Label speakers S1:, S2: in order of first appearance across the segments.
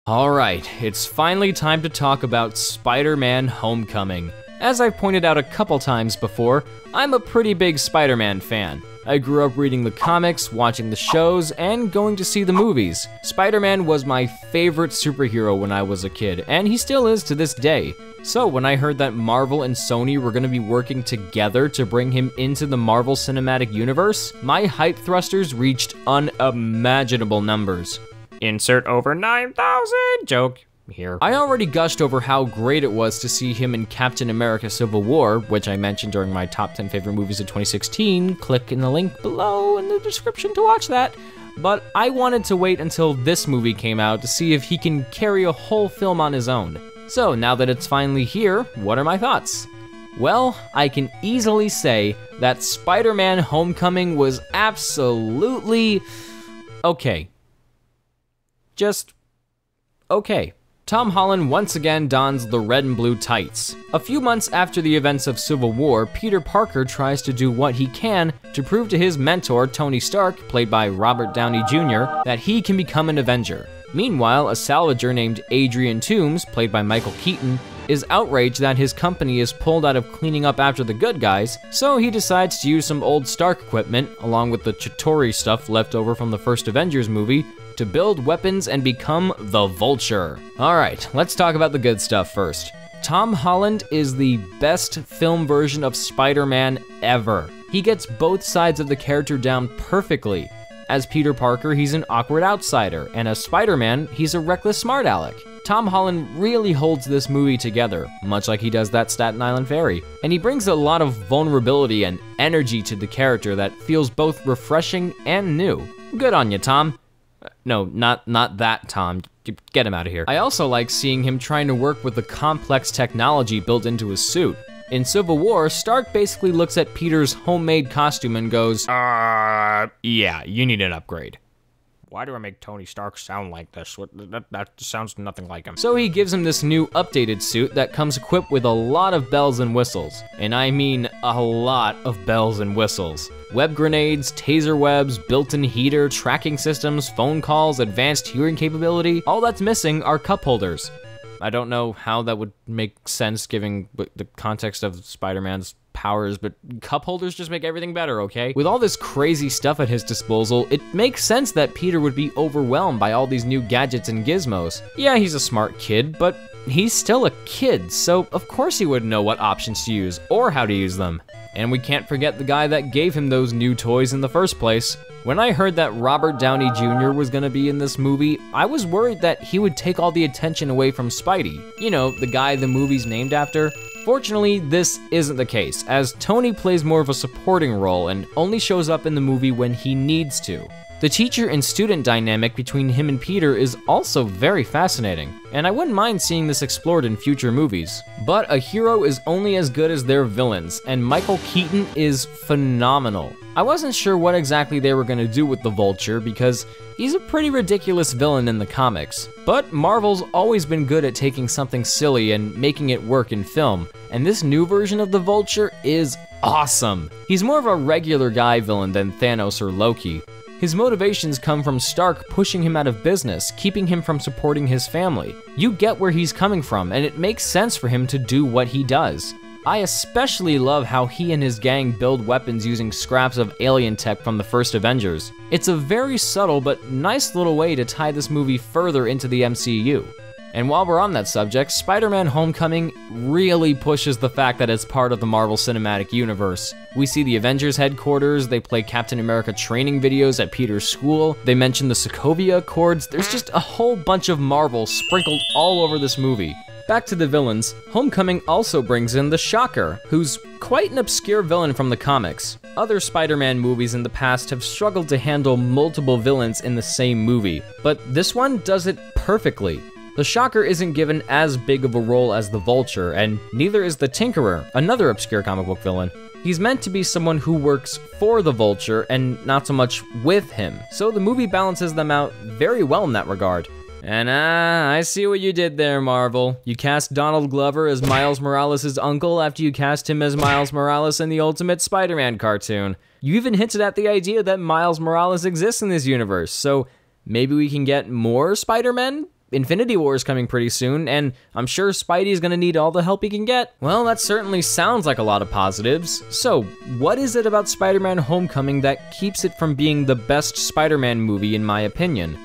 S1: Alright, it's finally time to talk about Spider-Man Homecoming. As I've pointed out a couple times before, I'm a pretty big Spider-Man fan. I grew up reading the comics, watching the shows, and going to see the movies. Spider-Man was my favorite superhero when I was a kid, and he still is to this day. So when I heard that Marvel and Sony were going to be working together to bring him into the Marvel Cinematic Universe, my hype thrusters reached unimaginable numbers. Insert over 9,000 joke here. I already gushed over how great it was to see him in Captain America Civil War, which I mentioned during my top 10 favorite movies of 2016. Click in the link below in the description to watch that. But I wanted to wait until this movie came out to see if he can carry a whole film on his own. So now that it's finally here, what are my thoughts? Well, I can easily say that Spider-Man Homecoming was absolutely okay. Just okay. Tom Holland once again dons the red and blue tights. A few months after the events of Civil War, Peter Parker tries to do what he can to prove to his mentor, Tony Stark, played by Robert Downey Jr., that he can become an Avenger. Meanwhile, a salvager named Adrian Toomes, played by Michael Keaton, is outraged that his company is pulled out of cleaning up after the good guys, so he decides to use some old Stark equipment, along with the Chitauri stuff left over from the first Avengers movie, to build weapons and become the Vulture. Alright, let's talk about the good stuff first. Tom Holland is the best film version of Spider-Man ever. He gets both sides of the character down perfectly. As Peter Parker, he's an awkward outsider, and as Spider-Man, he's a reckless smart aleck. Tom Holland really holds this movie together, much like he does that Staten Island Ferry. And he brings a lot of vulnerability and energy to the character that feels both refreshing and new. Good on you, Tom. No, not that Tom. Get him out of here. I also like seeing him trying to work with the complex technology built into his suit. In Civil War, Stark basically looks at Peter's homemade costume and goes, yeah, you need an upgrade. Why do I make Tony Stark sound like this? That sounds nothing like him. So he gives him this new updated suit that comes equipped with a lot of bells and whistles. And I mean a lot of bells and whistles. Web grenades, taser webs, built-in heater, tracking systems, phone calls, advanced hearing capability. All that's missing are cup holders. I don't know how that would make sense given the context of Spider-Man's powers, but cup holders just make everything better, okay? With all this crazy stuff at his disposal, it makes sense that Peter would be overwhelmed by all these new gadgets and gizmos. Yeah, he's a smart kid, but he's still a kid, so of course he wouldn't know what options to use or how to use them. And we can't forget the guy that gave him those new toys in the first place. When I heard that Robert Downey Jr. was gonna be in this movie, I was worried that he would take all the attention away from Spidey. You know, the guy the movie's named after. Fortunately, this isn't the case, as Tony plays more of a supporting role and only shows up in the movie when he needs to. The teacher and student dynamic between him and Peter is also very fascinating, and I wouldn't mind seeing this explored in future movies. But a hero is only as good as their villains, and Michael Keaton is phenomenal. I wasn't sure what exactly they were gonna do with the Vulture because he's a pretty ridiculous villain in the comics. But Marvel's always been good at taking something silly and making it work in film, and this new version of the Vulture is awesome. He's more of a regular guy villain than Thanos or Loki. His motivations come from Stark pushing him out of business, keeping him from supporting his family. You get where he's coming from, and it makes sense for him to do what he does. I especially love how he and his gang build weapons using scraps of alien tech from the first Avengers. It's a very subtle but nice little way to tie this movie further into the MCU. And while we're on that subject, Spider-Man Homecoming really pushes the fact that it's part of the Marvel Cinematic Universe. We see the Avengers headquarters, they play Captain America training videos at Peter's school, they mention the Sokovia Accords. There's just a whole bunch of Marvel sprinkled all over this movie. Back to the villains, Homecoming also brings in the Shocker, who's quite an obscure villain from the comics. Other Spider-Man movies in the past have struggled to handle multiple villains in the same movie, but this one does it perfectly. The Shocker isn't given as big of a role as the Vulture, and neither is the Tinkerer, another obscure comic book villain. He's meant to be someone who works for the Vulture and not so much with him, so the movie balances them out very well in that regard. And I see what you did there, Marvel. You cast Donald Glover as Miles Morales' uncle after you cast him as Miles Morales in the Ultimate Spider-Man cartoon. You even hinted at the idea that Miles Morales exists in this universe, so maybe we can get more Spider-Men? Infinity War is coming pretty soon, and I'm sure Spidey's gonna need all the help he can get. Well, that certainly sounds like a lot of positives. So, what is it about Spider-Man Homecoming that keeps it from being the best Spider-Man movie in my opinion?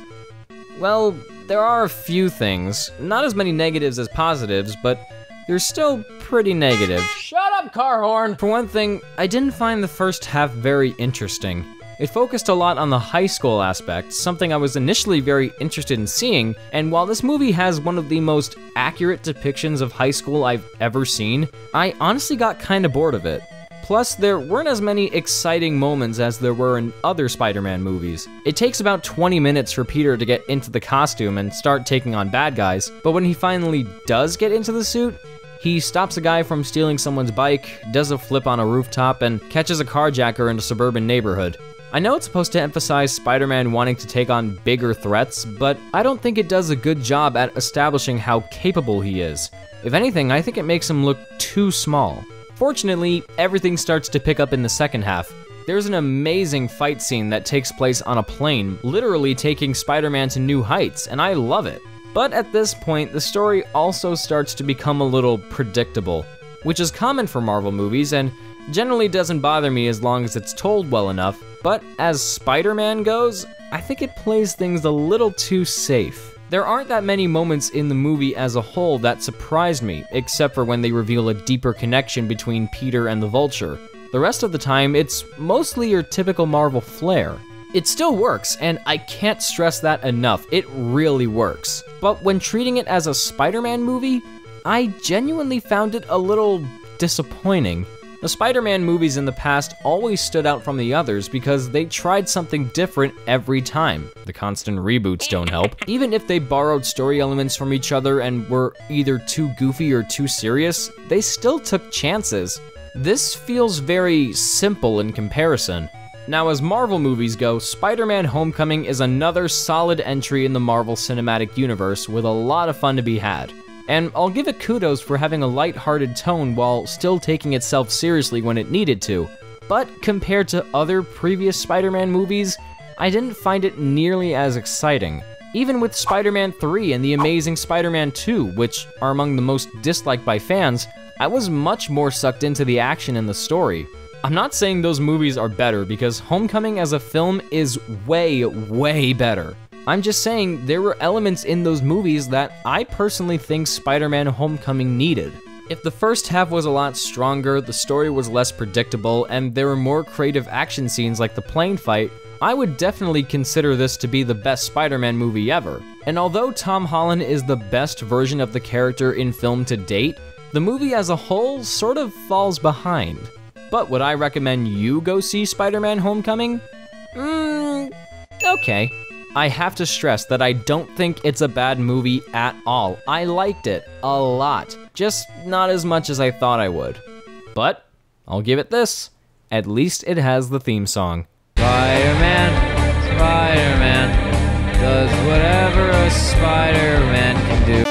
S1: Well, there are a few things. Not as many negatives as positives, but they're still pretty negative.
S2: Shut up, car horn!
S1: For one thing, I didn't find the first half very interesting. It focused a lot on the high school aspect, something I was initially very interested in seeing, and while this movie has one of the most accurate depictions of high school I've ever seen, I honestly got kinda bored of it. Plus, there weren't as many exciting moments as there were in other Spider-Man movies. It takes about 20 minutes for Peter to get into the costume and start taking on bad guys, but when he finally does get into the suit, he stops a guy from stealing someone's bike, does a flip on a rooftop, and catches a carjacker in a suburban neighborhood. I know it's supposed to emphasize Spider-Man wanting to take on bigger threats, but I don't think it does a good job at establishing how capable he is. If anything, I think it makes him look too small. Fortunately, everything starts to pick up in the second half. There's an amazing fight scene that takes place on a plane, literally taking Spider-Man to new heights, and I love it. But at this point, the story also starts to become a little predictable, which is common for Marvel movies and generally doesn't bother me as long as it's told well enough. But as Spider-Man goes, I think it plays things a little too safe. There aren't that many moments in the movie as a whole that surprised me, except for when they reveal a deeper connection between Peter and the Vulture. The rest of the time, it's mostly your typical Marvel flair. It still works, and I can't stress that enough, it really works. But when treating it as a Spider-Man movie, I genuinely found it a little disappointing. The Spider-Man movies in the past always stood out from the others because they tried something different every time. The constant reboots don't help. Even if they borrowed story elements from each other and were either too goofy or too serious, they still took chances. This feels very simple in comparison. Now, as Marvel movies go, Spider-Man Homecoming is another solid entry in the Marvel Cinematic Universe with a lot of fun to be had. And I'll give it kudos for having a light-hearted tone while still taking itself seriously when it needed to. But compared to other previous Spider-Man movies, I didn't find it nearly as exciting. Even with Spider-Man 3 and The Amazing Spider-Man 2, which are among the most disliked by fans, I was much more sucked into the action and the story. I'm not saying those movies are better, because Homecoming as a film is way, way better. I'm just saying there were elements in those movies that I personally think Spider-Man Homecoming needed. If the first half was a lot stronger, the story was less predictable, and there were more creative action scenes like the plane fight, I would definitely consider this to be the best Spider-Man movie ever. And although Tom Holland is the best version of the character in film to date, the movie as a whole sort of falls behind. But would I recommend you go see Spider-Man Homecoming? Okay. I have to stress that I don't think it's a bad movie at all. I liked it a lot, just not as much as I thought I would. But I'll give it this, at least it has the theme song. Spider-Man, Spider-Man, does whatever a Spider-Man can do.